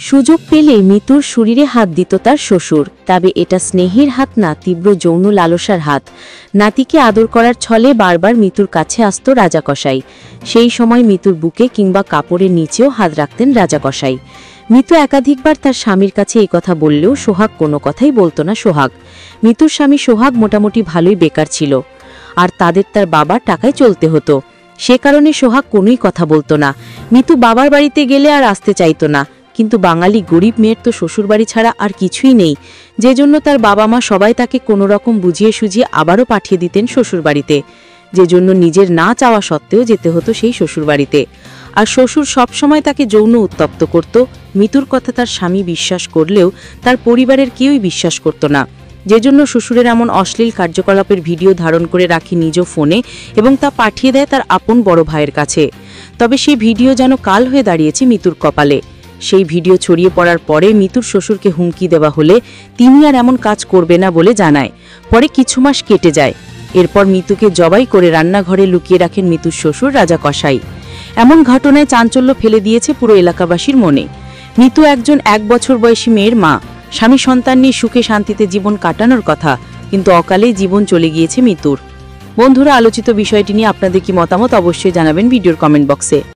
সুযোগ পেলে মিতুর শরীরে হাত দিত তার শ্বশুর, তবে এটা স্নেহের হাত না, তীব্র যৌন লালসার হাত। নাতিকে আদর করার ছলে বারবার মিতুর কাছে আসত রাজাকসাই। সেই সময় মিতুর বুকে কিংবা কাপড়ের নিচেও হাত রাখতেন রাজাকসাই। মিতু একাধিকবার তার স্বামীর কাছে এই কথা বললেও সোহাগ কোনো কথাই বলতো না। মিতুর স্বামী সোহাগ মোটামুটি ভালোই বেকার ছিল, আর তার বাবার টাকায় চলতে হতো। সে কারণে সোহাগ কোনোই কথা বলতো না। মিতু বাবার বাড়িতে গেলে আর আসতে চাইতো না, কিন্তু বাঙালি গরিব মেয়ের তো শ্বশুরবাড়ি ছাড়া আর কিছুই নেই, যে জন্য তার বাবা মা সবাই তাকে কোনো রকম বুঝিয়ে সুঝিয়ে আবারও পাঠিয়ে দিতেন শ্বশুরবাড়িতে, যে জন্য নিজের না চাওয়া সত্ত্বেও যেতে হতো সেই শ্বশুরবাড়িতে। আর শ্বশুর সবসময় তাকে যৌন উত্তপ্ত করত। মিতুর কথা তার স্বামী বিশ্বাস করলেও তার পরিবারের কেউই বিশ্বাস করত না, যে জন্য শ্বশুরের এমন অশ্লীল কার্যকলাপের ভিডিও ধারণ করে রাখে নিজ ফোনে এবং তা পাঠিয়ে দেয় তার আপন বড় ভাইয়ের কাছে। তবে সেই ভিডিও যেন কাল হয়ে দাঁড়িয়েছে মিতুর কপালে। সেই ভিডিও ছড়িয়ে পড়ার পরে মিতুর শ্বশুরকে হুমকি দেওয়া হলে তিনি আর এমন কাজ করবে না বলে জানায়। পরে কিছু মাস কেটে যায়। এরপর মিতুকে জবাই করে রান্নাঘরে লুকিয়ে রাখেন মিতুর শ্বশুর রাজাকসাই। এমন ঘটনায় চাঞ্চল্য ফেলে দিয়েছে পুরো এলাকাবাসীর মনে। মিতু একজন 1 বছর বয়সী মেয়ের মা, স্বামী সন্তান নিয়ে সুখে শান্তিতে জীবন কাটানোর কথা, কিন্তু অকালেই জীবন চলে গিয়েছে মিতুর। বন্ধুরা, আলোচিত বিষয়টি নিয়ে আপনাদের কি মতামত অবশ্যই জানাবেন ভিডিওর কমেন্ট বক্সে।